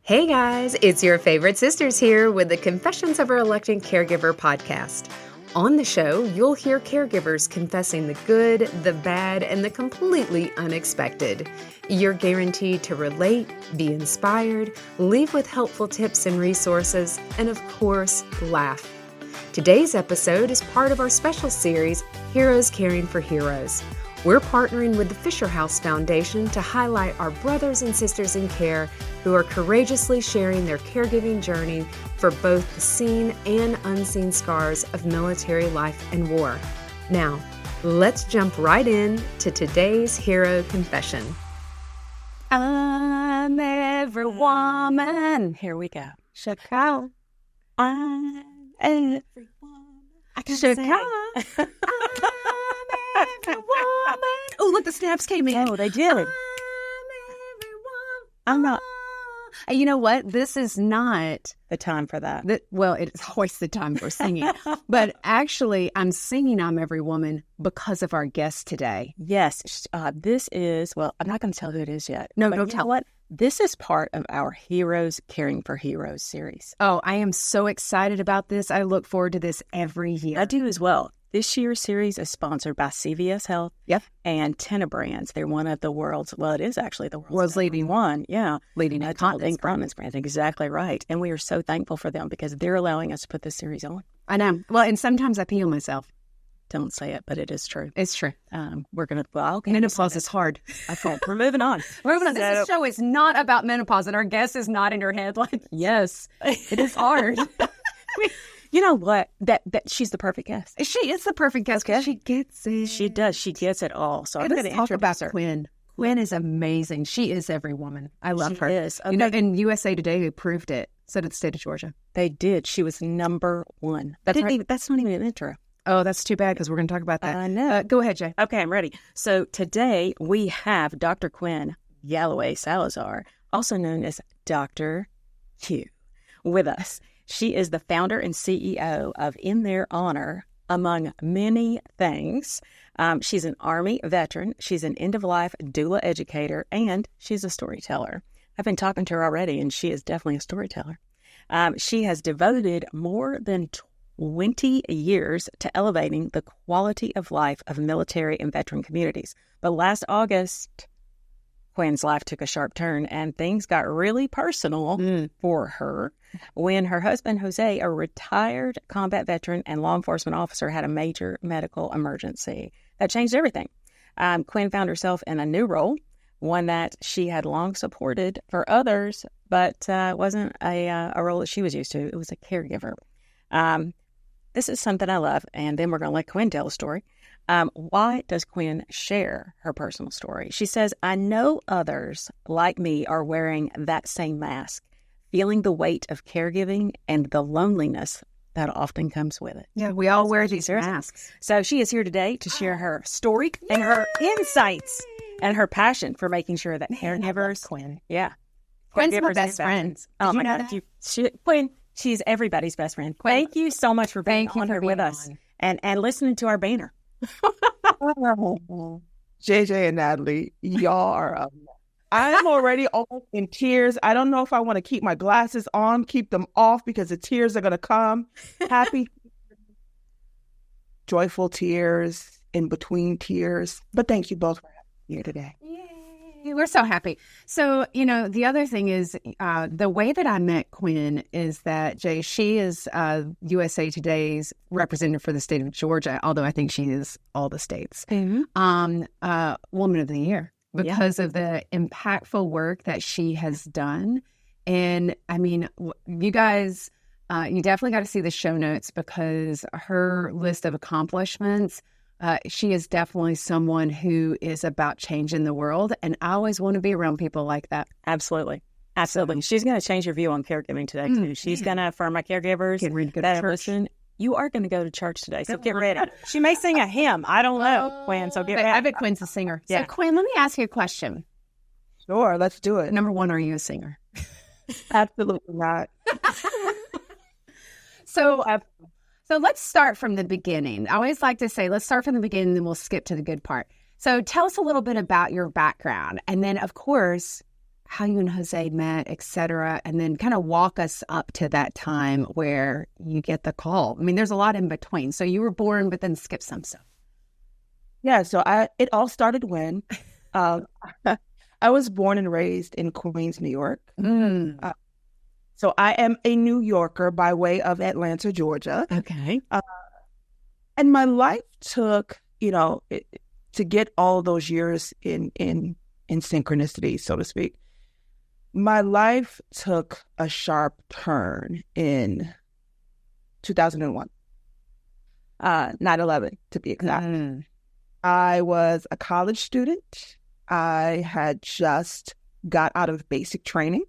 Hey guys, it's your favorite sisters here with the Confessions of a Reluctant Caregiver podcast. On the show, you'll hear caregivers confessing the good, the bad, and the completely unexpected. You're guaranteed to relate, be inspired, leave with helpful tips and resources, and of course, laugh. Today's episode is part of our special series, Heroes Caring for Heroes. We're partnering with the Fisher House Foundation to highlight our brothers and sisters in care who are courageously sharing their caregiving journey for both the seen and unseen scars of military life and war. Now, let's jump right in to today's hero confession. I'm every woman. Here we go. Chicago. I'm every woman. I can Chicago. every woman. Oh, look, the snaps came in. Oh, they did. I'm not. And you know what? This is not The time for that. well, it's always the time for singing. But actually, I'm singing I'm Every Woman because of our guest today. Yes. This is, well, I'm not going to tell who it is yet. No, but don't you tell. know what? This is part of our Heroes Caring for Heroes series. Oh, I am so excited about this. I look forward to this every year. I do as well. This year's series is sponsored by CVS Health and Tenna Brands. They're one of the world's, well, it is actually the world's leading one. Yeah. leading Incontinence brand. Exactly right. And we are so thankful for them because they're allowing us to put this series on. I know. Well, and sometimes I pee on myself. Don't say it, but it is true. It's true. We're going to, well, okay. Menopause is hard. Okay, we're moving on. This show is not about menopause, and our guest is not in her head like, Yes, it is hard. You know what? That she's the perfect guest. she is the perfect guest. Okay. She gets it. She does. She gets it all. So I'm going Let's to talk about introduce her. Qwynn. Qwynn is amazing. She is every woman. I love She her. is. You know, Okay. in USA Today, they proved it. So did the state of Georgia. They did. She was number one. That's right. That's not even an intro. Oh, that's too bad because we're going to talk about that. I know. Go ahead, Jay. Okay, I'm ready. So today we have Dr. Qwynn Galloway-Salazar, also known as Dr. Q, with us. She is the founder and CEO of In Their Honor, among many things. She's an Army veteran. She's an end-of-life doula educator, and she's a storyteller. I've been talking to her already, and she is definitely a storyteller. She has devoted more than 20 years to elevating the quality of life of military and veteran communities. But last August, Qwynn's life took a sharp turn and things got really personal for her when her husband, Jose, a retired combat veteran and law enforcement officer, had a major medical emergency. That changed everything. Qwynn found herself in a new role, one that she had long supported for others, but wasn't a role that she was used to. It was a caregiver. This is something I love, and then we're going to let Qwynn tell a story. Why does Qwynn share her personal story? She says, I know others like me are wearing that same mask, feeling the weight of caregiving and the loneliness that often comes with it. Yeah, we all wear these masks. So she is here today to share her story and her insights and her passion for making sure that caregivers, Qwynn. yeah. Quinn's my caregivers best and friend. Oh Did my you know God. that? Qwynn, she's everybody's best friend. Thank you so much for being Thank you on for here being with us on. and listening to our banner. JJ and Natalie, y'all are I'm already almost in tears. I don't know if I want to keep my glasses on, keep them off because the tears are going to come. Happy, joyful tears, in between tears. But thank you both for having me here today. Yay, we're so happy. So, you know, the other thing is the way that I met Qwynn is that, Jay, she is USA Today's representative for the state of Georgia, although I think she is all the states. Woman of the Year because of the impactful work that she has done. And I mean, you guys, you definitely got to see the show notes because her list of accomplishments, she is definitely someone who is about changing the world. And I always want to be around people like that. Absolutely. Absolutely. She's going to change your view on caregiving today, too. She's going to affirm my caregivers Getting ready to go to that church. listen. You are going to go to church today, so get ready. She may sing a hymn. I don't know, Qwynn, so get ready. I bet Quinn's a singer. Yeah. So, Qwynn, let me ask you a question. Sure, let's do it. Number one, are you a singer? Absolutely not. So let's start from the beginning. I always like to say, let's start from the beginning, then we'll skip to the good part. So tell us a little bit about your background. And then, of course, how you and Jose met, et cetera, and then kind of walk us up to that time where you get the call. I mean, there's a lot in between. So you were born, but then skip some stuff. Yeah, so it all started when I was born and raised in Queens, New York. So I am a New Yorker by way of Atlanta, Georgia. Okay. And my life took, to get all those years in synchronicity, so to speak. My life took a sharp turn in 2001, 9/11 to be exact. I was a college student. I had just got out of basic training.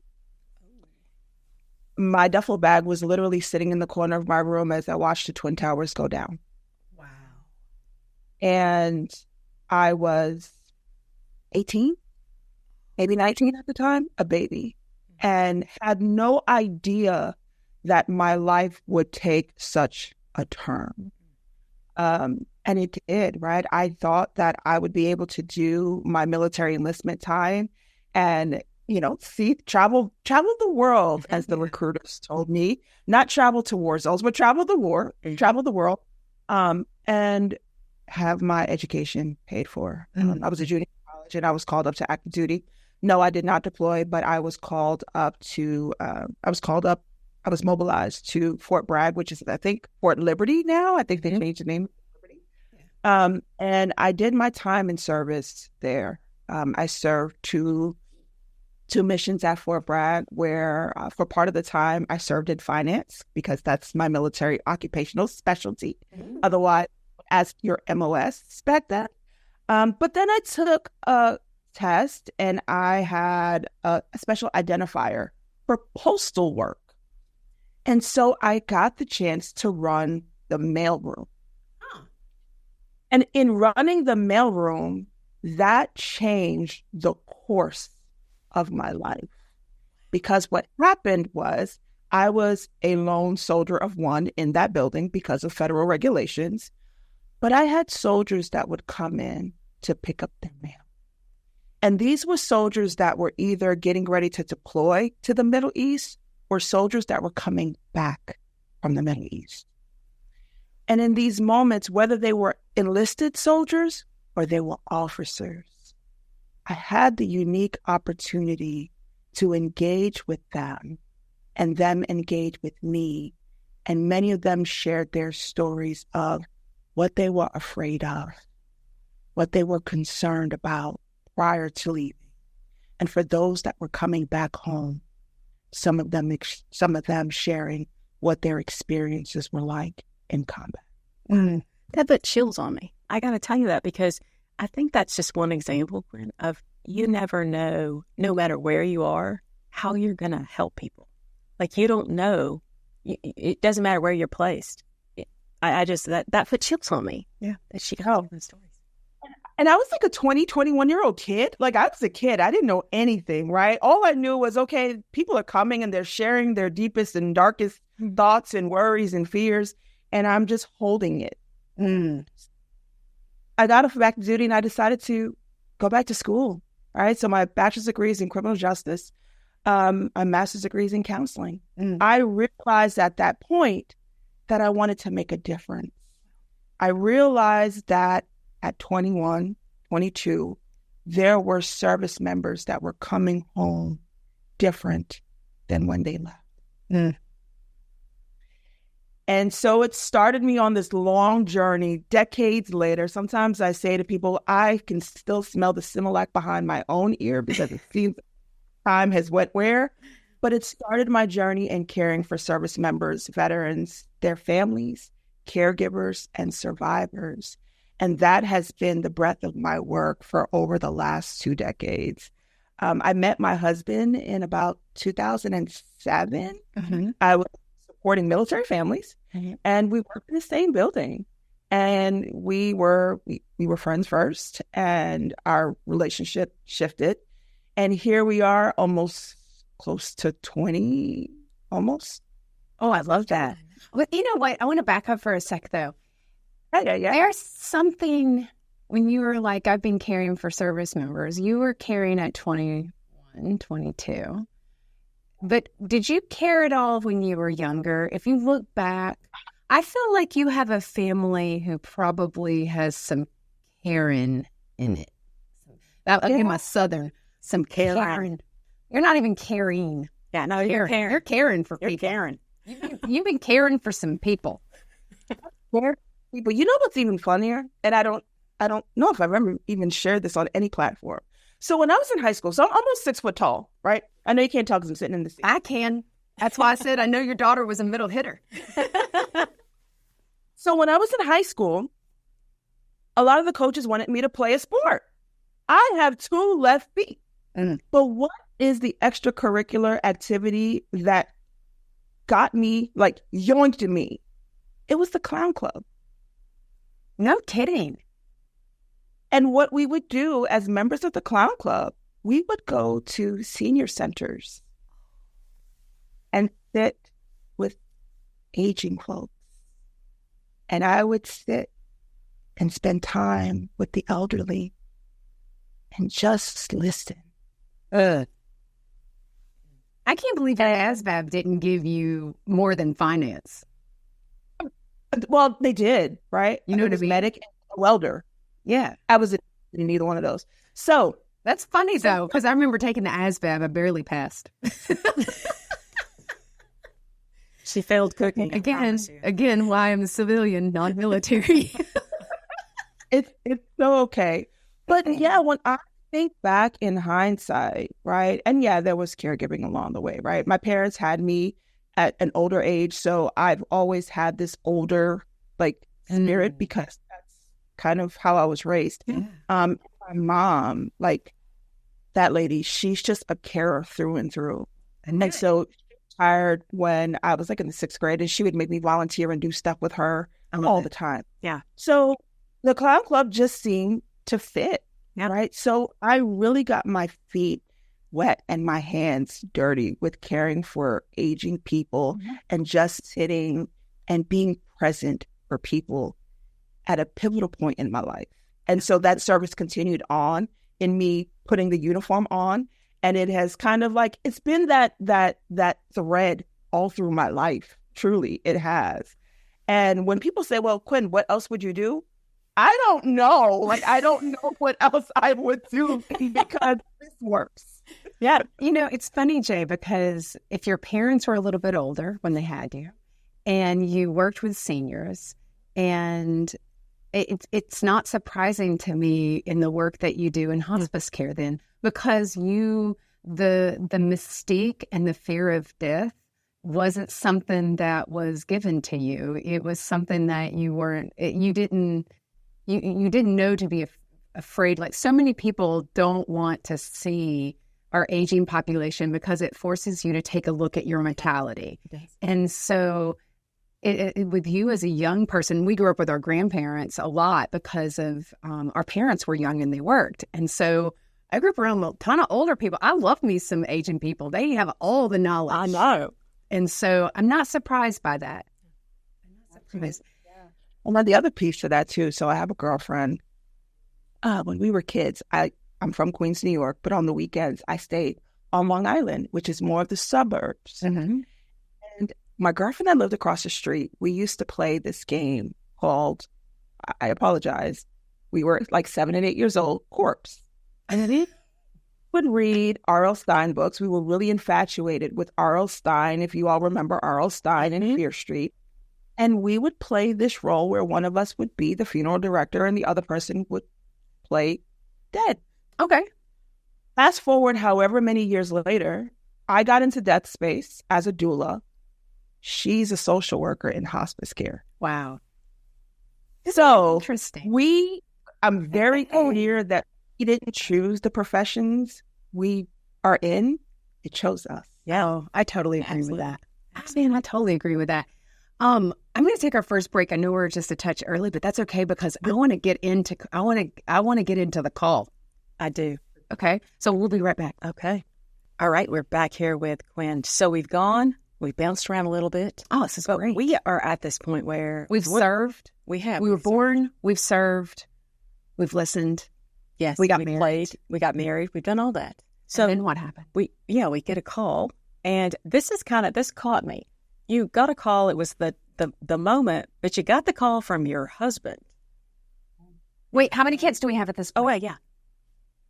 My duffel bag was literally sitting in the corner of my room as I watched the Twin Towers go down. Wow. And I was 18, maybe 19 at the time, a baby, and had no idea that my life would take such a turn. And it did, right? I thought that I would be able to do my military enlistment time and, travel the world, as the recruiters told me, not travel to war zones, but travel the world, and have my education paid for. I was a junior in college and I was called up to active duty. No, I did not deploy, but I was called up I was mobilized to Fort Bragg, which is, I think, Fort Liberty now. I think they changed the name. And I did my time in service there. I served two missions at Fort Bragg where for part of the time I served in finance because that's my military occupational specialty. Otherwise, as your MOS back then. But then I took a test and I had a special identifier for postal work. And so I got the chance to run the mailroom. And in running the mailroom, that changed the course of my life. Because what happened was I was a lone soldier of one in that building because of federal regulations. But I had soldiers that would come in to pick up their mail. And these were soldiers that were either getting ready to deploy to the Middle East or soldiers that were coming back from the Middle East. And in these moments, whether they were enlisted soldiers or they were officers, I had the unique opportunity to engage with them and them engage with me. And many of them shared their stories of what they were afraid of, what they were concerned about prior to leaving. And for those that were coming back home, some of them sharing what their experiences were like in combat. That put chills on me. I got to tell you that because I think that's just one example, Qwynn, of you never know, no matter where you are, how you're going to help people. Like you don't know. It doesn't matter where you're placed. I just, that put chills on me. Yeah. That she got the stories. And I was like a 21-year-old kid. Like I was a kid. I didn't know anything, right? All I knew was, okay, people are coming and they're sharing their deepest and darkest thoughts and worries and fears. And I'm just holding it. I got off of active duty and I decided to go back to school. All right. So my bachelor's degree is in criminal justice. My master's degree is in counseling. I realized at that point that I wanted to make a difference. I realized that at 21, 22, there were service members that were coming home different than when they left. And so it started me on this long journey decades later. Sometimes I say to people, I can still smell the Similac behind my own ear because it seems time has went where. But it started my journey in caring for service members, veterans, their families, caregivers, and survivors. And that has been the breadth of my work for over the last 2 decades. I met my husband in about 2007. I was supporting military families, and we worked in the same building. And we were friends first, and our relationship shifted. And here we are, almost close to 20, almost. Oh, I love that. Well, you know what? I want to back up for a sec, though. Yeah. There's something when you were like, I've been caring for service members. You were caring at 21. 21, 22. But did you care at all when you were younger? If you look back, I feel like you have a family who probably has some Karen in it. Again, my Southern, some Karen. You're not even caring. Yeah, no, you're caring. You're caring for You're people. caring. You've been caring for some people. People, you know what's even funnier? And I don't know if I've ever even shared this on any platform. So when I was in high school, so I'm almost 6 foot tall, right? I know you can't tell because I'm sitting in the seat. I can. That's why I said I know your daughter was a middle hitter. So when I was in high school, a lot of the coaches wanted me to play a sport. I have 2 left feet. But what is the extracurricular activity that got me, like, yoinked me? It was the clown club. No kidding. And what we would do as members of the clown club, we would go to senior centers and sit with aging folks. And I would sit and spend time with the elderly and just listen. I can't believe that ASVAB didn't give you more than finance. Well, they did, right? You know I what I was mean? medic and a welder. Yeah. I was in neither one of those. So That's funny, though, because I remember taking the ASVAB. I barely passed. She failed cooking. Again, why I'm a civilian, non-military. it's so okay. But yeah, when I think back in hindsight, right? And yeah, there was caregiving along the way, right? My parents had me at an older age, so I've always had this older spirit because that's kind of how I was raised. Yeah. My mom, that lady, she's just a carer through and through. And so she retired when I was in the 6th grade, and she would make me volunteer and do stuff with her all the time. Yeah. So the clown club just seemed to fit. Yeah. Right. So I really got my feet wet and my hands dirty with caring for aging people and just sitting and being present for people at a pivotal point in my life. And so that service continued on in me putting the uniform on. And it has kind of it's been that thread all through my life. Truly, it has. And when people say, well, Qwynn, what else would you do? I don't know. I don't know what else I would do because this works. Yeah. It's funny, Jay, because if your parents were a little bit older when they had you and you worked with seniors, and it's not surprising to me in the work that you do in hospice care then, because the mystique and the fear of death wasn't something that was given to you. It was something that you didn't know to be afraid. So many people don't want to see our aging population because it forces you to take a look at your mortality. And so with you as a young person, we grew up with our grandparents a lot because of our parents were young and they worked. And so I grew up around a ton of older people. I love me some aging people. They have all the knowledge. I know. And so I'm not surprised by that. Well, now the other piece to that too. So I have a girlfriend. When we were kids, I'm from Queens, New York, but on the weekends I stayed on Long Island, which is more of the suburbs. Mm-hmm. And my girlfriend that lived across the street, we used to play this game called, I apologize, we were 7 and 8 years old, Corpse. And we would read R.L. Stein books. We were really infatuated with R.L. Stein, if you all remember R.L. Stein and Fear Street. And we would play this role where one of us would be the funeral director and the other person would play dead. Okay. Fast forward however many years later, I got into death space as a doula. She's a social worker in hospice care. Wow. So interesting. I'm very clear that we didn't choose the professions we are in. It chose us. Yeah, I totally agree with that. Man, I totally agree with that. I'm going to take our first break. I know we're just a touch early, but that's okay because I want to get into the call. I do. Okay. So we'll be right back. Okay. All right. We're back here with Qwynn. So we've bounced around a little bit. Oh, this is great. We are at this point where we've served. We have. We were born. We've served. We've listened. Yes. We got married. Played. We got married. We've done all that. So and then what happened? we get a call, and this caught me. You got a call. It was the moment, but you got the call from your husband. Wait, how many kids do we have at this point? Oh, wait, yeah.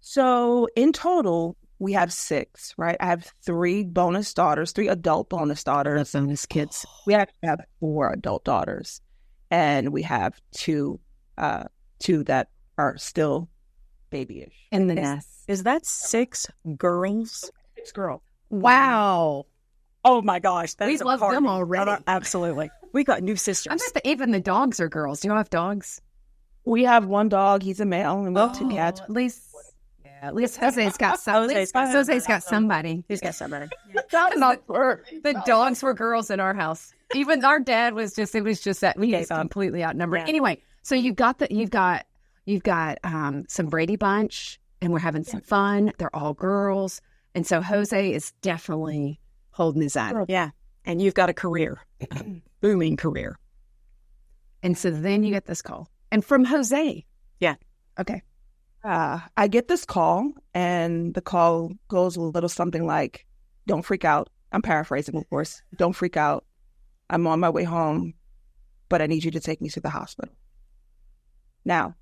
So in total, we have 6, right? I have 3 adult bonus daughters. Bonus kids. We actually have 4 adult daughters, and we have 2 that are still babyish. In the nest. Is that 6 girls? 6 girls. Wow. Oh my gosh, that We is a love party. them already. Absolutely. We got new sisters. I bet even the dogs are girls. Do you have dogs? We have 1 dog. He's a male, and we have 2 cats. At least Jose's got some. Jose's got somebody. He's got somebody. The dogs were girls in our house. Even our dad was just. It was just that we gave completely outnumbered. Yeah. Anyway, so you've got some Brady Bunch, and we're having some fun. They're all girls, and so Jose is definitely holding his own. Yeah. And you've got a career, booming career. And so then you get this call, and from Jose. Yeah. Okay. I get this call, and the call goes a little something like, "Don't freak out." I'm paraphrasing, of course. "Don't freak out. I'm on my way home, but I need you to take me to the hospital." Now,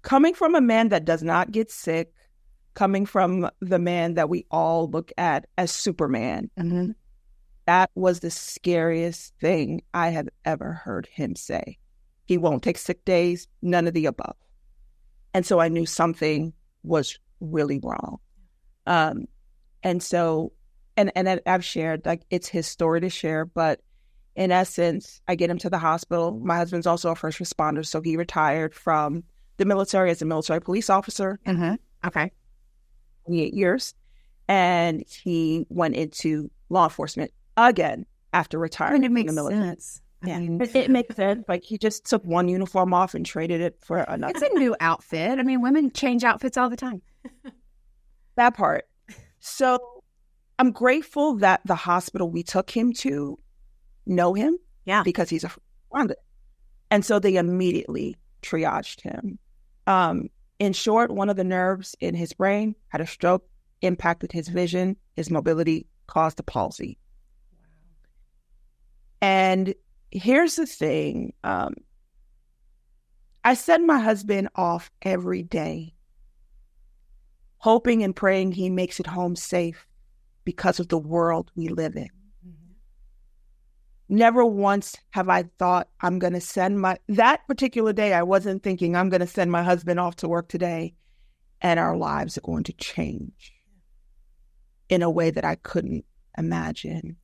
coming from a man that does not get sick, coming from the man that we all look at as Superman, that was the scariest thing I have ever heard him say. He won't take sick days, none of the above. And so I knew something was really wrong. And so, and I've shared, like, it's his story to share, but in essence, I get him to the hospital. My husband's also a first responder, so he retired from the military as a military police officer. Okay. 28 years. And he went into law enforcement again after retiring And it makes from the military. sense. Yeah. I mean, It makes sense. Like, he just took one uniform off and traded it for another. it's a new outfit. I mean, women change outfits all the time. That part. So I'm grateful that the hospital we took him to know him. Yeah. Because he's a responder. And so they immediately triaged him. In short, one of the nerves in his brain had a stroke, impacted his vision, his mobility, caused a palsy. And here's the thing. I send my husband off every day, hoping and praying he makes it home safe because of the world we live in. Never once have I thought I'm going to send that particular day, I wasn't thinking I'm going to send my husband off to work today and our lives are going to change in a way that I couldn't imagine.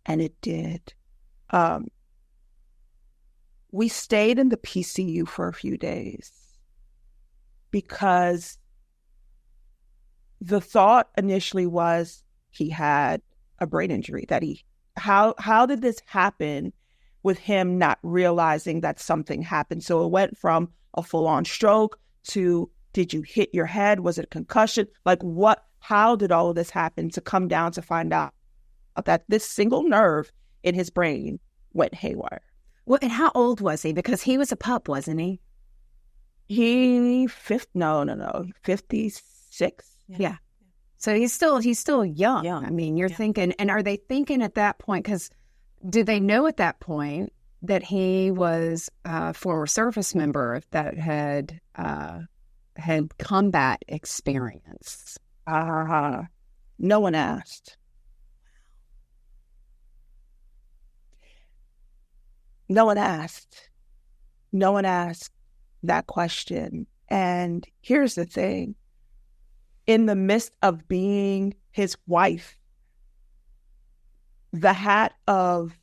And it did. We stayed in the PCU for a few days because the thought initially was he had a brain injury, that how did this happen with him not realizing that something happened? So it went from a full-on stroke to, did you hit your head? Was it a concussion? Like, how did all of this happen, to come down to find out that this single nerve in his brain went haywire? Well, and how old was he? Because he was a pup, wasn't he? 56. Yeah. So he's still young. Young. I mean, you're thinking, and are they thinking at that point, because did they know at that point that he was a former service member that had combat experience? No one asked. No one asked. No one asked that question. And here's the thing. In the midst of being his wife, the hat of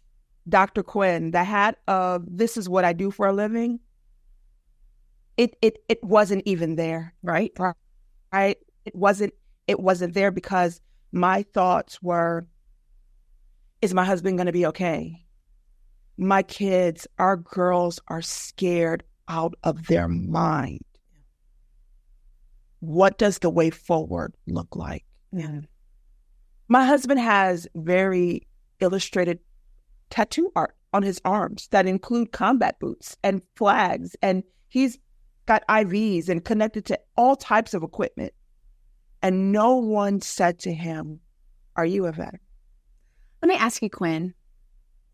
Dr. Qwynn, the hat of this is what I do for a living, it wasn't even there. Right. Right? It wasn't there, because my thoughts were, is my husband going to be okay? My kids, our girls are scared out of their mind. What does the way forward look like? Yeah. My husband has very illustrated tattoo art on his arms that include combat boots and flags, and he's got IVs and connected to all types of equipment. and no one said to him, "Are you a veteran?" Let me ask you, Qwynn,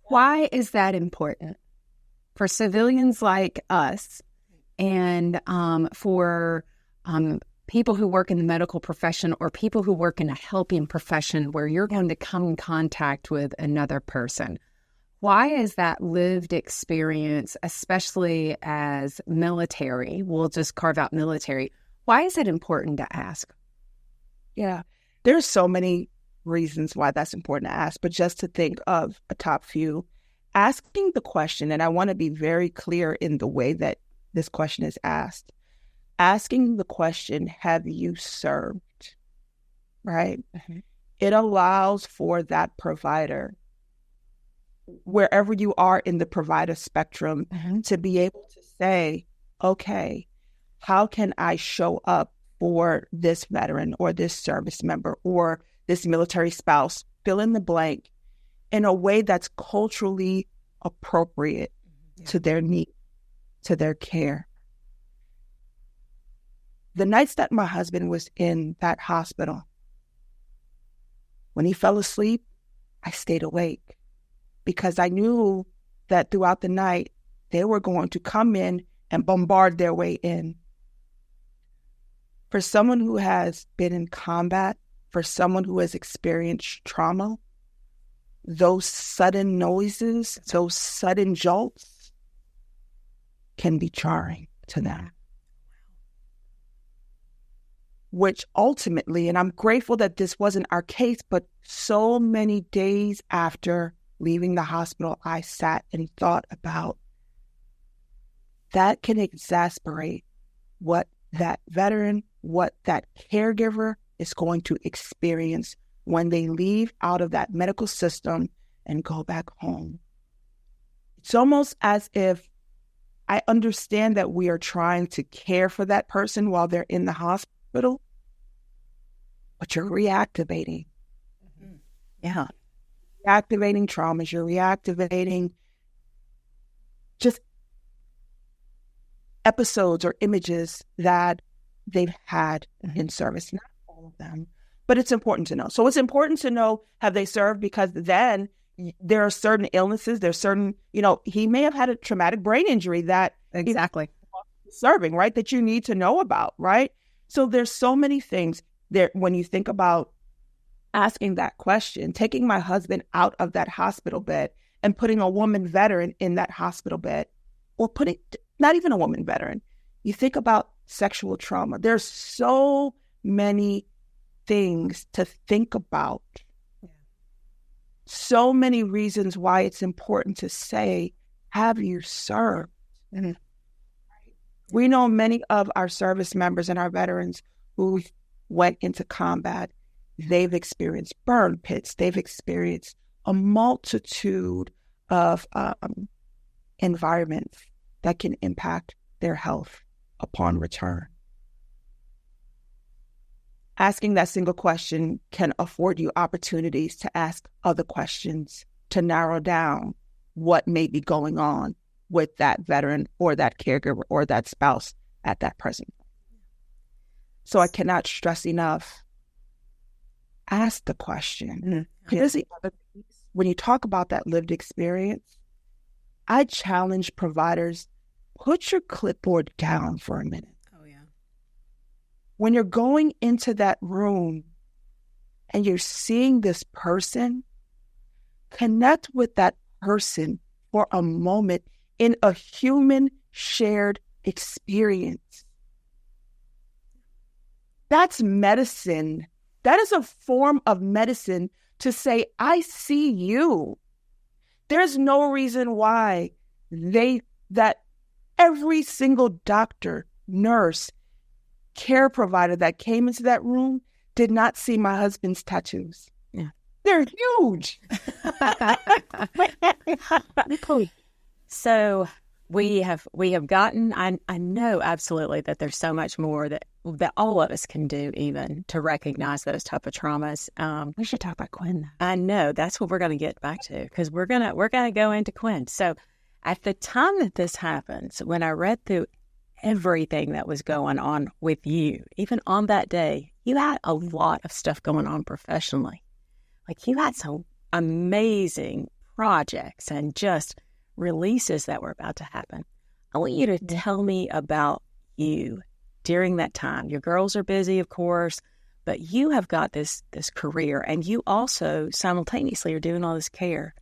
why is that important for civilians like us and for people who work in the medical profession or people who work in a helping profession where you're going to come in contact with another person? Why is that lived experience, especially as military, we'll just carve out military, why is it important to ask? Yeah, there's so many reasons why that's important to ask, but just to think of a top few, asking the question, and I want to be very clear in the way that this question is asked, asking the question, have you served, right? Mm-hmm. It allows for that provider, wherever you are in the provider spectrum, mm-hmm. to be able to say, okay, how can I show up for this veteran or this service member or this military spouse, fill in the blank, in a way that's culturally appropriate to their need, to their care. The nights that my husband was in that hospital, when he fell asleep, I stayed awake because I knew that throughout the night, they were going to come in and bombard their way in. For someone who has been in combat, for someone who has experienced trauma, those sudden noises, those sudden jolts can be jarring to them. Which ultimately, and I'm grateful that this wasn't our case, but so many days after leaving the hospital, I sat and thought about that can exasperate what that veteran, what that caregiver is going to experience when they leave out of that medical system and go back home. It's almost as if I understand that we are trying to care for that person while they're in the hospital, but you're reactivating. Mm-hmm. Yeah. Reactivating traumas, you're reactivating just episodes or images that they've had in service. Not all of them, but it's important to know. So it's important to know, have they served? Because then there are certain illnesses, there's certain, he may have had a traumatic brain injury that exactly serving, right? That you need to know about, right? So there's so many things there when you think about asking that question, taking my husband out of that hospital bed and putting a woman veteran in that hospital bed, or putting not even a woman veteran. You think about sexual trauma. There's so many things to think about. Yeah. So many reasons why it's important to say, have you served? Mm-hmm. We know many of our service members and our veterans who went into combat, they've experienced burn pits. They've experienced a multitude of environments that can impact their health upon return. Asking that single question can afford you opportunities to ask other questions to narrow down what may be going on with that veteran or that caregiver or that spouse at that present. So I cannot stress enough, ask the question. Mm-hmm. Here's the other piece. When you talk about that lived experience, I challenge providers, put your clipboard down for a minute. Oh, yeah. When you're going into that room and you're seeing this person, connect with that person for a moment in a human shared experience. That's medicine. That is a form of medicine to say, I see you. There's no reason why that every single doctor, nurse, care provider that came into that room did not see my husband's tattoos. Yeah. They're huge. So we have gotten, I know absolutely that there's so much more that all of us can do even to recognize those type of traumas. We should talk about Qwynn. I know that's what we're going to get back to, because we're going to go into Qwynn. So at the time that this happens, when I read through everything that was going on with you, even on that day, you had a lot of stuff going on professionally. Like you had some amazing projects and just releases that were about to happen. I want you to tell me about you during that time. Your girls are busy, of course, but you have got this career, and you also simultaneously are doing all this care.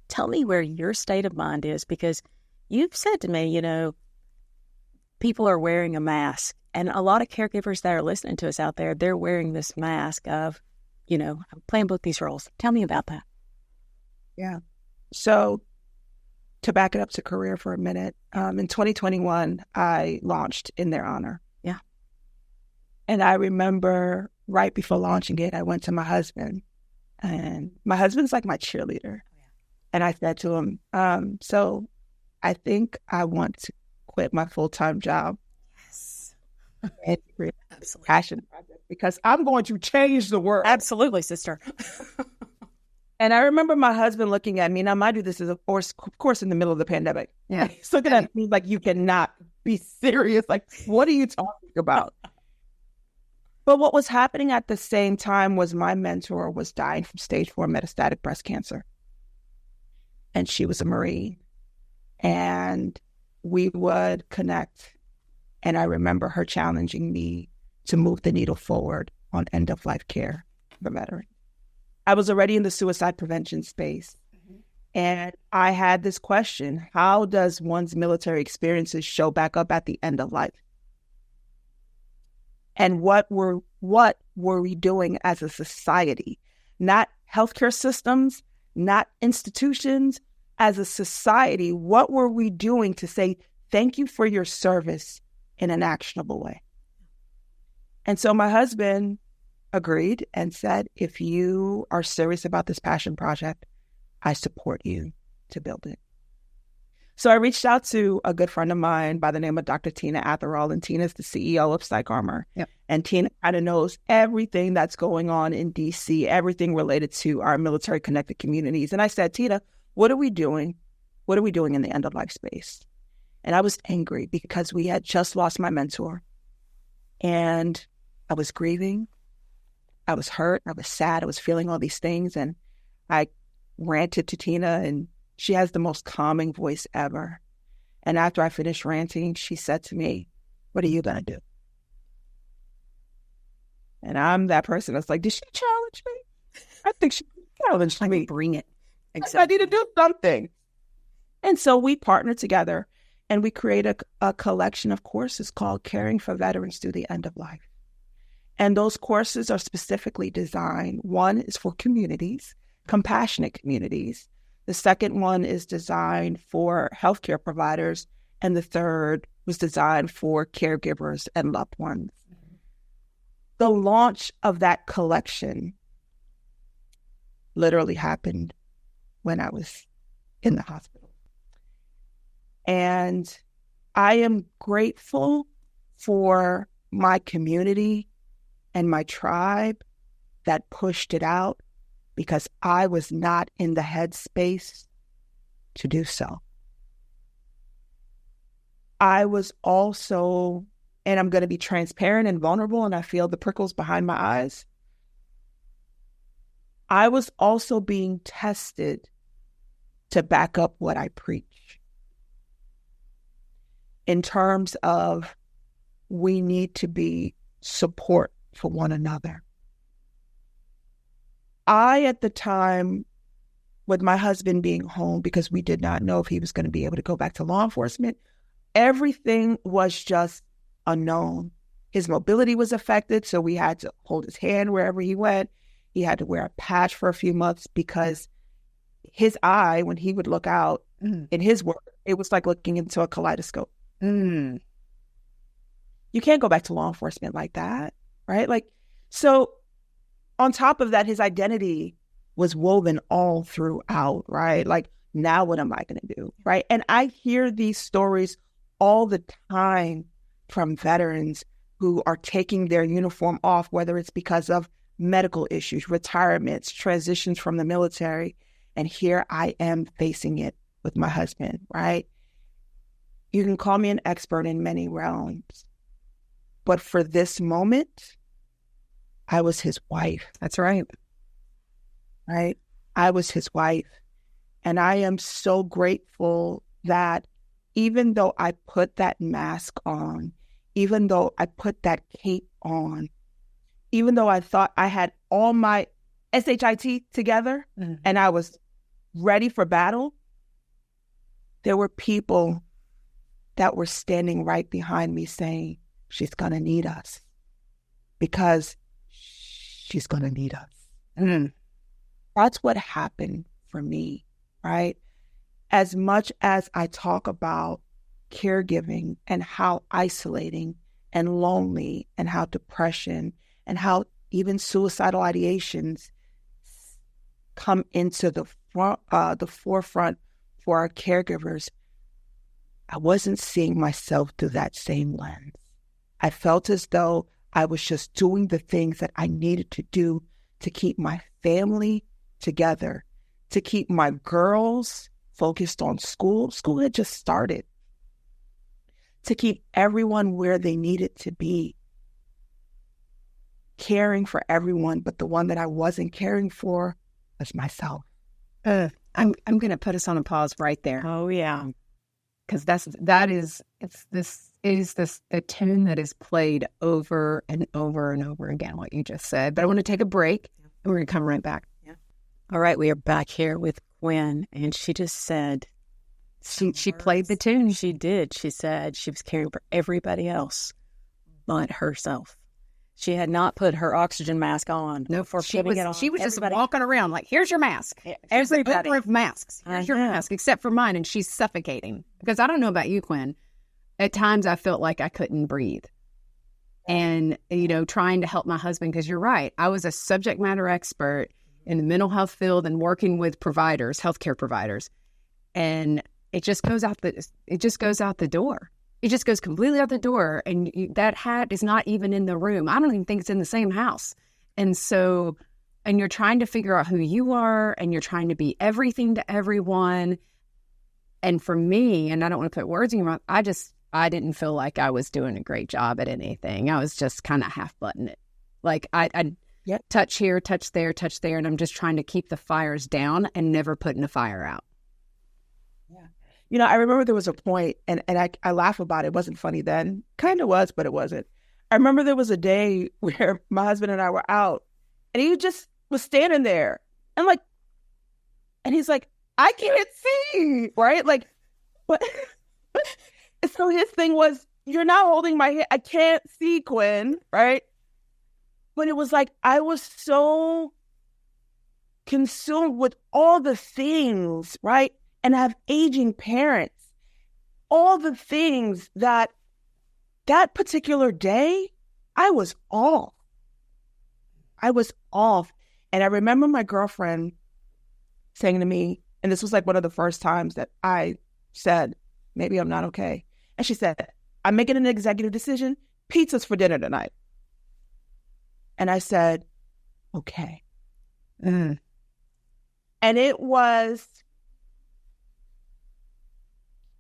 Tell me where your state of mind is, because you've said to me, people are wearing a mask, and a lot of caregivers that are listening to us out there, they're wearing this mask of, I'm playing both these roles. Tell me about that. Yeah. So to back it up to career for a minute, in 2021, I launched in their honor. Yeah. And I remember right before launching it, I went to my husband, and my husband's like my cheerleader. And I said to him, so I think I want to quit my full-time job. Yes. And absolutely. Passion project, because I'm going to change the world. Absolutely, sister. And I remember my husband looking at me. Now, mind you, this is, of course, in the middle of the pandemic. Yeah. He's looking at me like, you cannot be serious. Like, what are you talking about? But what was happening at the same time was my mentor was dying from stage 4 metastatic breast cancer. And she was a Marine. And we would connect. And I remember her challenging me to move the needle forward on end-of-life care for veterans. I was already in the suicide prevention space. And I had this question: how does one's military experiences show back up at the end of life? And what were we doing as a society? Not healthcare systems, not institutions. As a society, what were we doing to say thank you for your service in an actionable way? And so my husband agreed and said, if you are serious about this passion project, I support you to build it. So I reached out to a good friend of mine by the name of Dr. Tina Atherall, and Tina's the CEO of PsychArmor. Yep. And Tina kind of knows everything that's going on in DC, everything related to our military connected communities. And I said, Tina, what are we doing? What are we doing in the end of life space? And I was angry because we had just lost my mentor, and I was grieving. I was hurt. I was sad. I was feeling all these things. And I ranted to Tina, and she has the most calming voice ever. And after I finished ranting, she said to me, what are you going to do? And I'm that person that's like, did she challenge me? I think she challenged me. Bring it. Exactly. I need to do something. And so we partnered together, and we created a collection of courses called Caring for Veterans Through the End of Life. And those courses are specifically designed. One is for communities, compassionate communities. The second one is designed for healthcare providers. And the third was designed for caregivers and loved ones. Mm-hmm. The launch of that collection literally happened when I was in the hospital. And I am grateful for my community and my tribe that pushed it out, because I was not in the headspace to do so. I was also, and I'm going to be transparent and vulnerable, and I feel the prickles behind my eyes, I was also being tested to back up what I preach in terms of we need to be support for one another. I, at the time, with my husband being home because we did not know if he was going to be able to go back to law enforcement, everything was just unknown. His mobility was affected, so we had to hold his hand wherever he went. He had to wear a patch for a few months because his eye, when he would look out in his work, it was like looking into a kaleidoscope. You can't go back to law enforcement like that, right? So on top of that, his identity was woven all throughout, right? Like, now what am I going to do, right? And I hear these stories all the time from veterans who are taking their uniform off, whether it's because of medical issues, retirements, transitions from the military. And here I am facing it with my husband, right? You can call me an expert in many realms, but for this moment, I was his wife. That's right. Right? I was his wife. And I am so grateful that even though I put that mask on, even though I put that cape on, even though I thought I had all my SHIT together and I was ready for battle, there were people that were standing right behind me saying, she's going to need us because she's going to need us. That's what happened for me, right? As much as I talk about caregiving and how isolating and lonely and how depression and how even suicidal ideations come into the forefront for our caregivers, I wasn't seeing myself through that same lens. I felt as though I was just doing the things that I needed to do to keep my family together, to keep my girls focused on school. School had just started. To keep everyone where they needed to be. Caring for everyone, but the one that I wasn't caring for was myself. I'm going to put us on a pause right there. Oh, yeah. Because that is the tune that is played over and over and over again, what you just said. But I want to take a break, and we're going to come right back. Yeah. All right, we are back here with Qwynn, and she just said... She played the tune. She did. She said she was caring for everybody else but herself. She had not put her oxygen mask on. No, she was just walking around like, here's your mask. Yeah, here's the number of masks. Here's your mask, except for mine. And she's suffocating. Because I don't know about you, Qwynn. At times I felt like I couldn't breathe. And, trying to help my husband, because you're right. I was a subject matter expert in the mental health field and working with providers, healthcare providers. And it just goes out the door. It just goes completely out the door. And that hat is not even in the room. I don't even think it's in the same house. And so, and you're trying to figure out who you are, and you're trying to be everything to everyone. And for me, and I don't want to put words in your mouth, I didn't feel like I was doing a great job at anything. I was just kind of half-butting it. Like I touch here, touch there, and I'm just trying to keep the fires down and never putting a fire out. I remember there was a point, and I laugh about it. It wasn't funny then. Kind of was, but it wasn't. I remember there was a day where my husband and I were out, and he just was standing there. And he's like, I can't see, right? Like, what? So his thing was, you're not holding my hand. I can't see, Qwynn, right? But it was like, I was so consumed with all the things, right? And I have aging parents, all the things that particular day, I was off. And I remember my girlfriend saying to me, and this was like one of the first times that I said, maybe I'm not okay. And she said, I'm making an executive decision. Pizza's for dinner tonight. And I said, okay. And it was...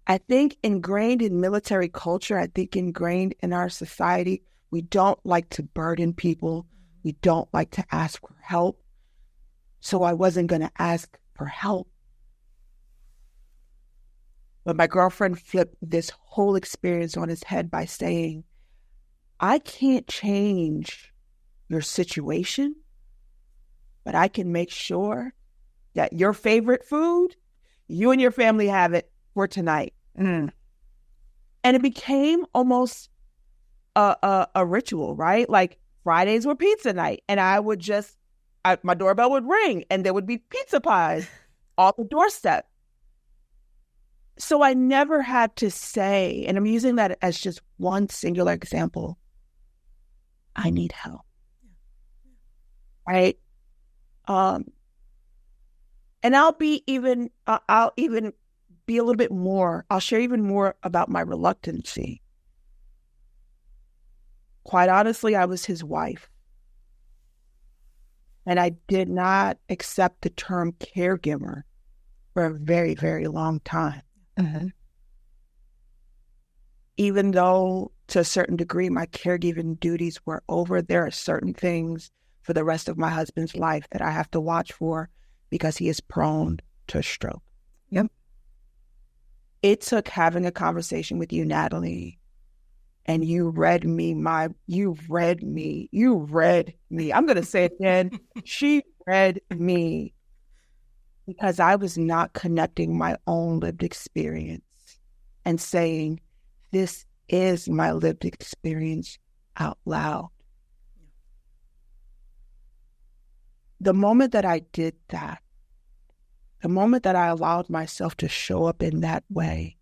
I think ingrained in military culture, I think ingrained in our society, we don't like to burden people. We don't like to ask for help. So I wasn't going to ask for help. But my girlfriend flipped this whole experience on its head by saying, I can't change your situation, but I can make sure that your favorite food, you and your family have it for tonight. And it became almost a ritual, right? Like Fridays were pizza night, and I would my doorbell would ring, and there would be pizza pies off the doorstep. So I never had to say, and I'm using that as just one singular example, I need help, right? And I'll even be a little bit more, I'll share even more about my reluctancy. Quite honestly, I was his wife. And I did not accept the term caregiver for a very, very long time. Even though to a certain degree my caregiving duties were over, there are certain things for the rest of my husband's life that I have to watch for because he is prone to stroke. Yep. It took having a conversation with you, Natalie, and you read me. I'm going to say it again. She read me because I was not connecting my own lived experience and saying, this is my lived experience out loud. The moment that I did that, the moment that I allowed myself to show up in that way,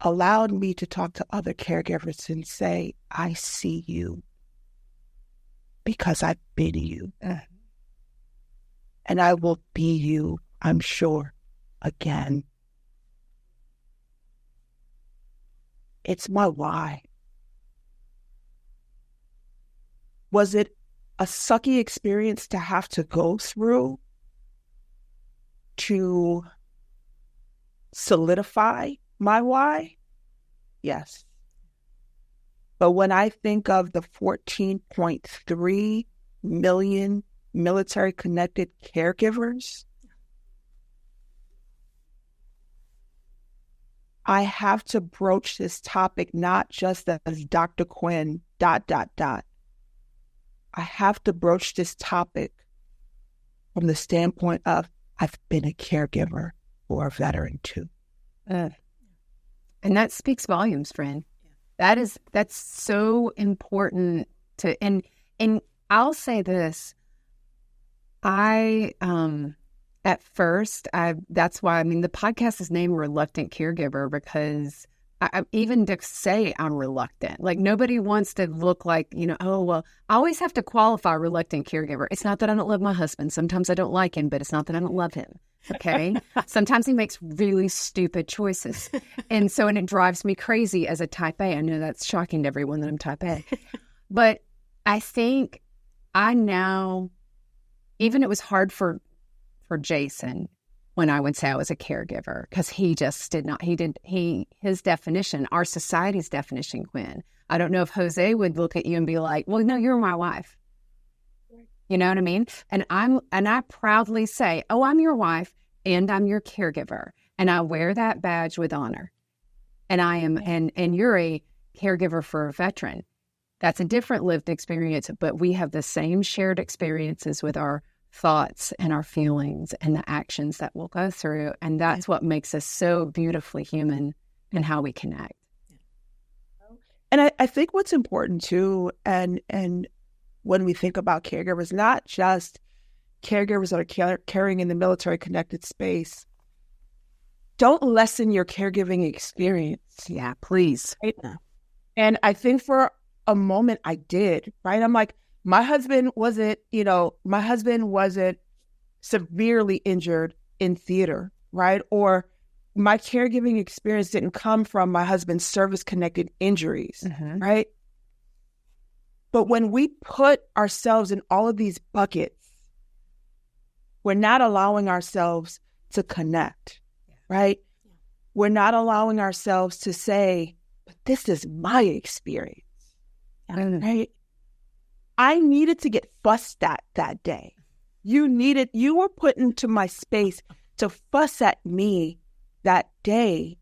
allowed me to talk to other caregivers and say, I see you because I've been you. And I will be you, I'm sure, again. It's my why. Was it a sucky experience to have to go through to solidify my why? Yes. But when I think of the 14.3 million military-connected caregivers, I have to broach this topic not just as Dr. Qwynn, ... I have to broach this topic from the standpoint of I've been a caregiver for a veteran too. And that speaks volumes, friend. That's so important to, and I'll say this. At first, that's why, the podcast is named Reluctant Caregiver because I even to say I'm reluctant. Like, nobody wants to look like, oh, well, I always have to qualify reluctant caregiver. It's not that I don't love my husband. Sometimes I don't like him, but it's not that I don't love him. Okay. Sometimes he makes really stupid choices. And it drives me crazy as a type A. I know that's shocking to everyone that I'm type A. But I think I now, even it was hard for Jason when I would say I was a caregiver, because he just did not, his definition, our society's definition, Qwynn. I don't know if Jose would look at you and be like, well, no, you're my wife. You know what I mean? And I proudly say, oh, I'm your wife and I'm your caregiver. And I wear that badge with honor. And I am, and you're a caregiver for a veteran. That's a different lived experience, but we have the same shared experiences with our thoughts and our feelings and the actions that we'll go through. And that's what makes us so beautifully human in how we connect. And I think what's important too, and when we think about caregivers, not just caregivers that are caring in the military connected space, don't lessen your caregiving experience. Yeah, please. Right? And I think for a moment I did, right? I'm like, my husband wasn't severely injured in theater, right? Or my caregiving experience didn't come from my husband's service-connected injuries, right? But when we put ourselves in all of these buckets, we're not allowing ourselves to connect, right? We're not allowing ourselves to say, but this is my experience, right? I needed to get fussed at that day. You were put into my space to fuss at me that day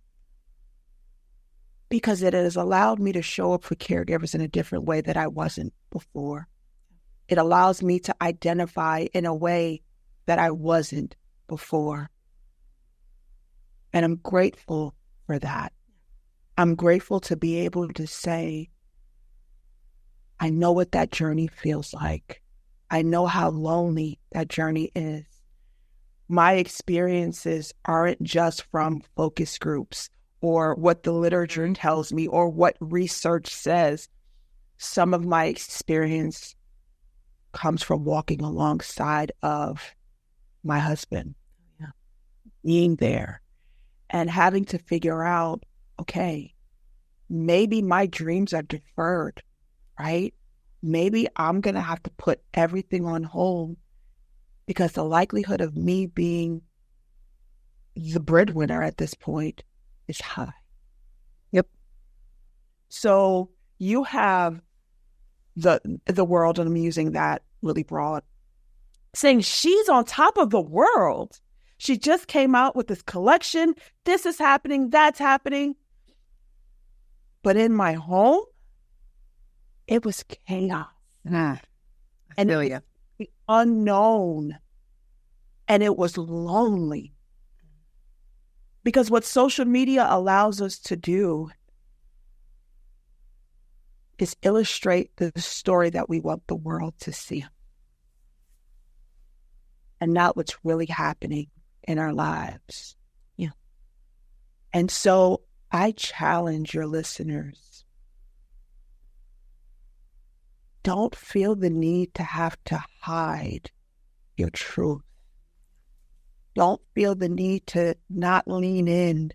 because it has allowed me to show up for caregivers in a different way that I wasn't before. It allows me to identify in a way that I wasn't before. And I'm grateful for that. I'm grateful to be able to say, I know what that journey feels like. I know how lonely that journey is. My experiences aren't just from focus groups or what the literature tells me or what research says. Some of my experience comes from walking alongside of my husband, being there and having to figure out, okay, maybe my dreams are deferred, right? Maybe I'm going to have to put everything on hold because the likelihood of me being the breadwinner at this point is high. Yep. So you have the world, and I'm using that really broad, saying she's on top of the world. She just came out with this collection. This is happening, that's happening. But in my home, it was chaos. I And feel it you. was the unknown. And it was lonely. Because what social media allows us to do is illustrate the story that we want the world to see. And not what's really happening in our lives. Yeah. And so I challenge your listeners. Don't feel the need to have to hide your truth. Don't feel the need to not lean in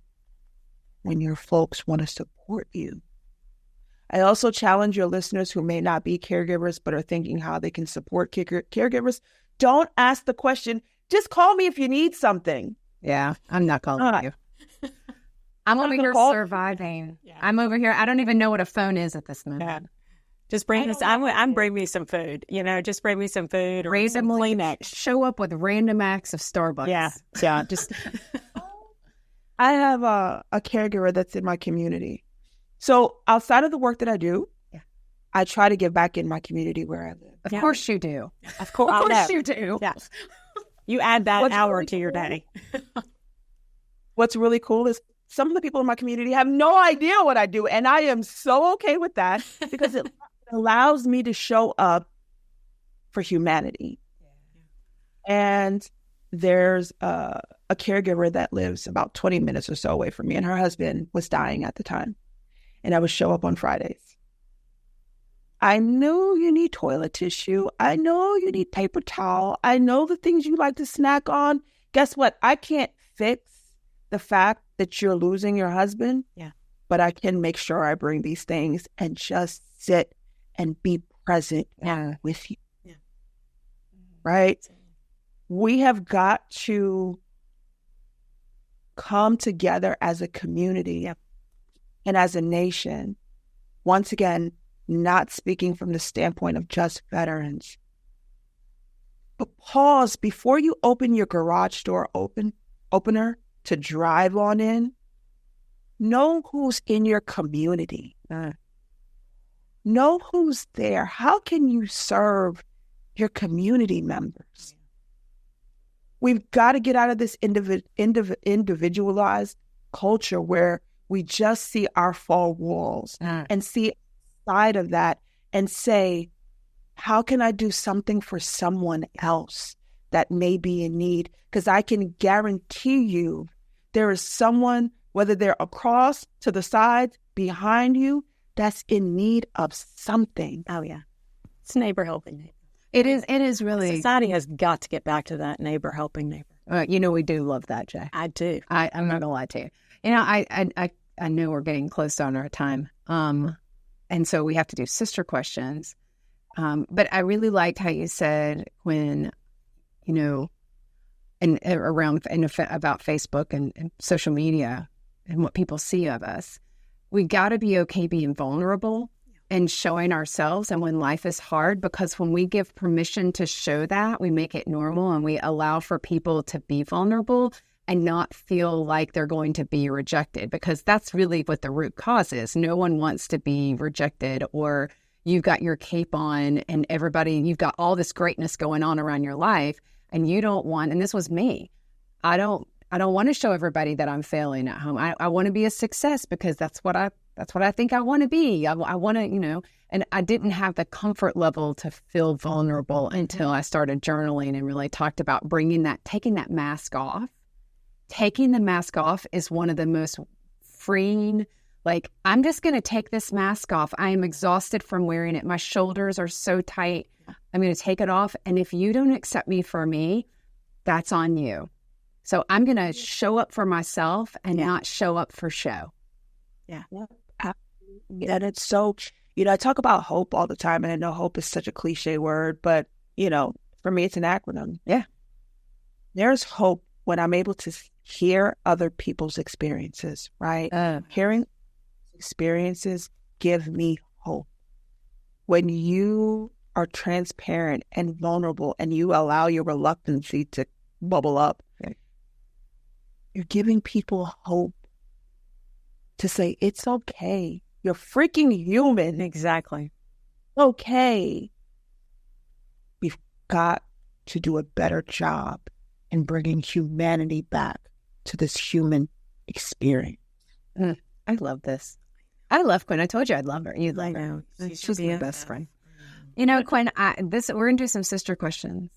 when your folks want to support you. I also challenge your listeners who may not be caregivers but are thinking how they can support caregivers. Don't ask the question, just call me if you need something. Yeah, I'm not calling you. I'm over here surviving. Yeah. I'm over here. I don't even know what a phone is at this moment. Yeah. Just bring us. I'm bring me some food. Just bring me some food or some Randomly Kleenex. show up with random acts of Starbucks. Yeah. Just I have a caregiver that's in my community. So outside of the work that I do, I try to give back in my community where I live. Of course you do. of course, Of course you do. Yeah. You add that What's hour really to your cool- day. What's really cool is some of the people in my community have no idea what I do. And I am so okay with that because it allows me to show up for humanity. And there's a caregiver that lives about 20 minutes or so away from me. And her husband was dying at the time. And I would show up on Fridays. I know you need toilet tissue. I know you need paper towel. I know the things you like to snack on. Guess what? I can't fix the fact that you're losing your husband. Yeah. But I can make sure I bring these things and just sit and be present with you. Yeah. Right? We have got to come together as a community and as a nation. Once again, not speaking from the standpoint of just veterans. But pause before you open your garage door opener to drive on in. Know who's in your community. Know who's there. How can you serve your community members? We've got to get out of this individualized culture where we just see our four walls and see side of that and say, how can I do something for someone else that may be in need? Because I can guarantee you there is someone, whether they're across, to the side, behind you, that's in need of something. Oh yeah, it's neighbor helping neighbor. It is really. Society has got to get back to that neighbor helping neighbor. We do love that, Jay. I do. I'm not gonna lie to you. I know we're getting close on our time. And so we have to do sister questions. But I really liked how you said, Qwynn, about Facebook and social media and what people see of us. We got to be okay being vulnerable and showing ourselves. And when life is hard, because when we give permission to show that, we make it normal and we allow for people to be vulnerable and not feel like they're going to be rejected, because that's really what the root cause is. No one wants to be rejected, or you've got your cape on and you've got all this greatness going on around your life and you don't want, and this was me. I don't want to show everybody that I'm failing at home. I want to be a success because that's what I think I want to be. I want to, and I didn't have the comfort level to feel vulnerable until I started journaling and really talked about taking that mask off. Taking the mask off is one of the most freeing, I'm just going to take this mask off. I am exhausted from wearing it. My shoulders are so tight. I'm going to take it off. And if you don't accept me for me, that's on you. So I'm going to show up for myself and not show up for show. Yeah. And it's so, I talk about hope all the time, and I know hope is such a cliche word, but, for me, it's an acronym. Yeah. There's hope when I'm able to hear other people's experiences, right? Hearing experiences give me hope. when you are transparent and vulnerable and you allow your reluctancy to bubble up, you're giving people hope to say, it's okay. You're freaking human. Exactly. Okay. We've got to do a better job in bringing humanity back to this human experience. I love this. I love Qwynn. I told you I'd love her. You'd like her. She's my best friend. You know, Qwynn, we're going to do some sister questions.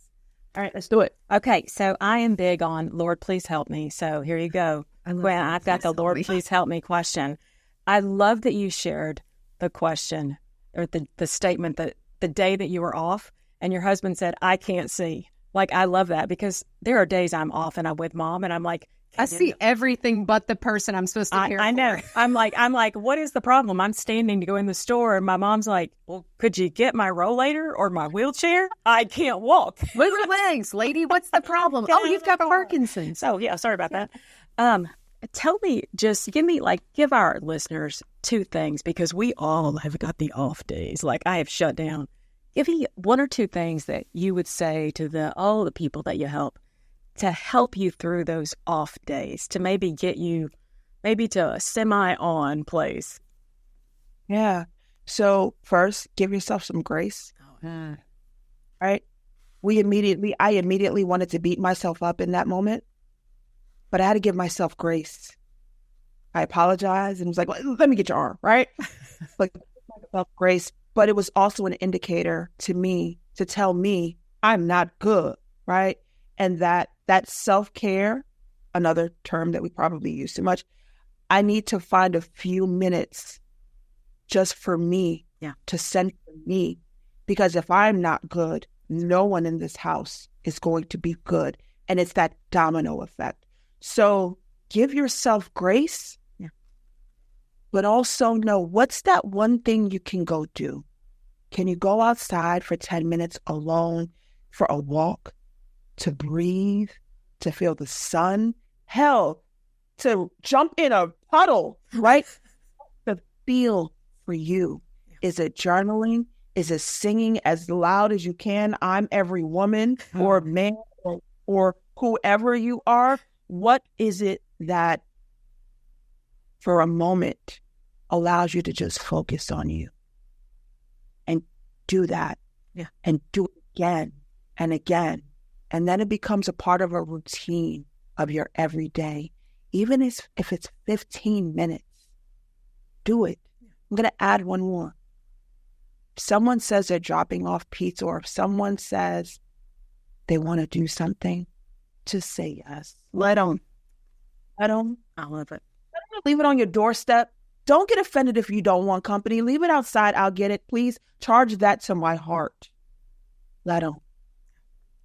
All right, let's do it. Okay, so I am big on Lord, please help me. So here you go. Qwynn, I've got the Lord, please help me question. I love that you shared the question or the statement that the day that you were off and your husband said, I can't see. Like, I love that because there are days I'm off and I'm with mom and I'm like, I see everything but the person I'm supposed to care for. I know. I'm like, what is the problem? I'm standing to go in the store and my mom's like, well, could you get my rollator or my wheelchair? I can't walk. Move your legs, lady. What's the problem? Oh, you've got Parkinson's. Oh, yeah. Sorry about that. Tell me, just give our listeners two things because we all have got the off days. Like I have shut down. Give me one or two things that you would say to all the people that you help to help you through those off days, to maybe get you to a semi-on place. Yeah. So first, give yourself some grace. Right? I immediately wanted to beat myself up in that moment, but I had to give myself grace. I apologized and was like, well, let me get your arm, right? Like, give myself grace. But it was also an indicator to me to tell me I'm not good, right? And that self-care, another term that we probably use too much, I need to find a few minutes just for me, to center me. Because if I'm not good, no one in this house is going to be good. And it's that domino effect. So give yourself grace, but also know what's that one thing you can go do. Can you go outside for 10 minutes alone for a walk, to breathe, to feel the sun? Hell, to jump in a puddle, right? To feel for you. Is it journaling? Is it singing as loud as you can? I'm every woman or man or whoever you are. What is it that for a moment allows you to just focus on you and do that and do it again and again. And then it becomes a part of a routine of your everyday. Even if it's 15 minutes, do it. I'm going to add one more. If someone says they're dropping off pizza, or if someone says they want to do something, just say yes. Let them. I love it. Leave it on your doorstep. Don't get offended if you don't want company. Leave it outside. I'll get it. Please charge that to my heart. Let them.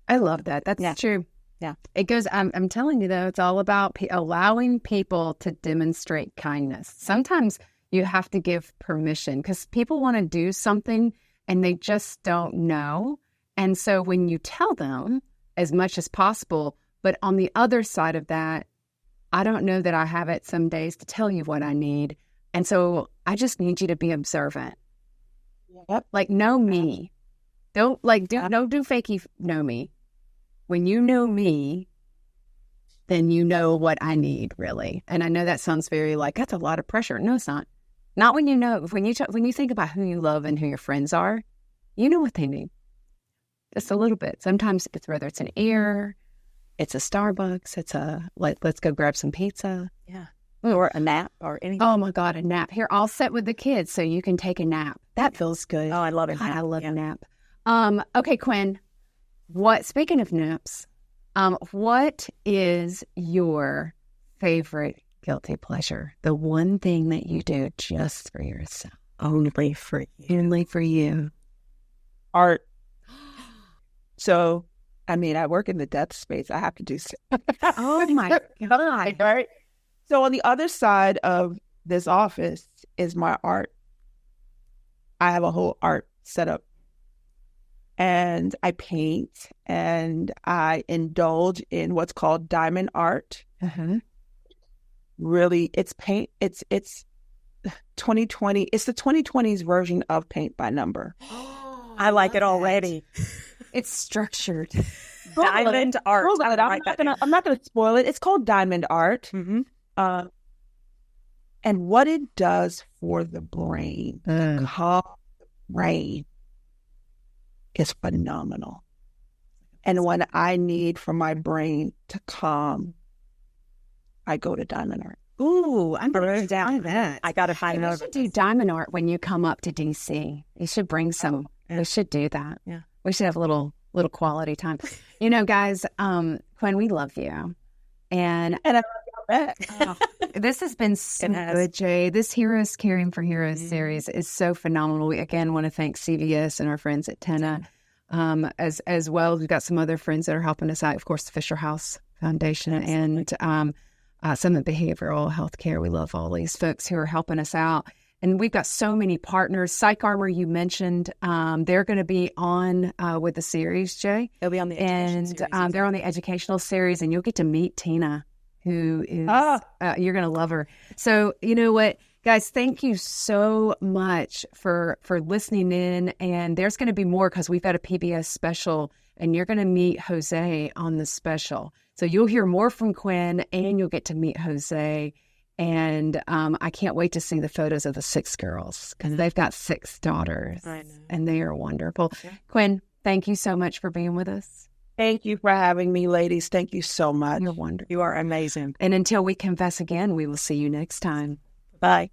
I love that. That's true. Yeah. It goes, I'm telling you, though, it's all about allowing people to demonstrate kindness. Sometimes you have to give permission because people want to do something and they just don't know. And so when you tell them as much as possible, but on the other side of that, I don't know that I have it some days to tell you what I need. And so I just need you to be observant. Yep. Like, know me. Don't do fakey know me. When you know me, then you know what I need, really. And I know that sounds very that's a lot of pressure. No, it's not. Not when you know. When you think about who you love and who your friends are, you know what they need. Just a little bit. Sometimes it's whether it's an ear, it's a Starbucks, it's let's go grab some pizza. Yeah. Or a nap or anything. Oh my God, a nap. Here, I'll sit with the kids so you can take a nap. That feels good. Oh, I love it. God, I love a nap. Okay, Qwynn. Speaking of naps, what is your favorite guilty pleasure? The one thing that you do just for yourself. Only for you. Only for you. Art. So, I work in the death space. I have to do so. Oh my God. Right? So on the other side of this office is my art. I have a whole art setup. And I paint and I indulge in what's called diamond art. Uh-huh. Really, it's paint. It's 2020. It's the 2020s version of Paint by Number. I like it already. It's structured. Diamond art. I'm not gonna spoil it. It's called Diamond Art. Mm-hmm. And what it does for the brain, the calm brain, is phenomenal. And when I need for my brain to calm, I go to Diamond Art. Ooh, I'm going to Try that. I got to find You another. should do diamond art when you come up to DC. You should bring some. We should do that. Yeah. We should have a little quality time. You know, guys, Qwynn, we love you. And I love y'all back. this has been so good, Jay. This Heroes Caring for Heroes series is so phenomenal. We again want to thank CVS and our friends at Tenna. As well, we've got some other friends that are helping us out. Of course, the Fisher House Foundation and Summit Behavioral Healthcare. We love all these folks who are helping us out. And we've got so many partners. Psych Armor, you mentioned, they're going to be on with the series, Jay. They'll be on the education series. And they're on the educational series, and you'll get to meet Tina, who is, you're going to love her. So, you know what? Guys, thank you so much for listening in. And there's going to be more because we've got a PBS special, and you're going to meet Jose on the special. So you'll hear more from Qwynn, and you'll get to meet Jose. And I can't wait to see the photos of the 6 girls because they've got 6 daughters. I know. And they are wonderful. Yeah. Qwynn, thank you so much for being with us. Thank you for having me, ladies. Thank you so much. You're wonderful. You are amazing. And until we confess again, we will see you next time. Bye.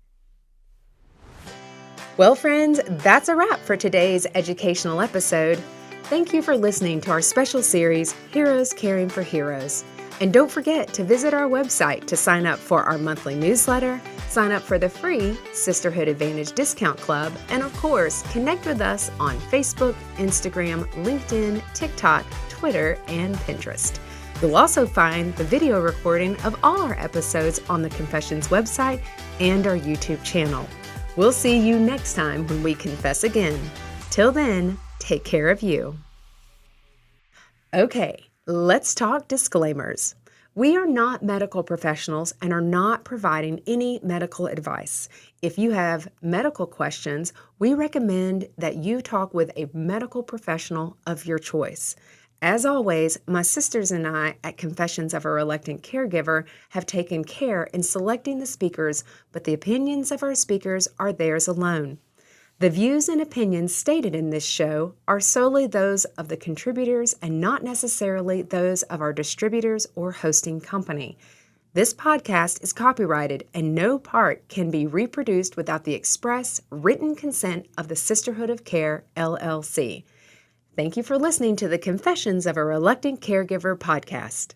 Well, friends, that's a wrap for today's educational episode. Thank you for listening to our special series, Heroes Caring for Heroes. And don't forget to visit our website to sign up for our monthly newsletter, sign up for the free Sisterhood Advantage Discount Club, and of course, connect with us on Facebook, Instagram, LinkedIn, TikTok, Twitter, and Pinterest. You'll also find the video recording of all our episodes on the Confessions website and our YouTube channel. We'll see you next time when we confess again. Till then, take care of you. Okay. Let's talk disclaimers. We are not medical professionals and are not providing any medical advice. If you have medical questions, we recommend that you talk with a medical professional of your choice. As always, my sisters and I at Confessions of a Reluctant Caregiver have taken care in selecting the speakers, but the opinions of our speakers are theirs alone. The views and opinions stated in this show are solely those of the contributors and not necessarily those of our distributors or hosting company. This podcast is copyrighted and no part can be reproduced without the express written consent of the Sisterhood of Care, LLC. Thank you for listening to the Confessions of a Reluctant Caregiver podcast.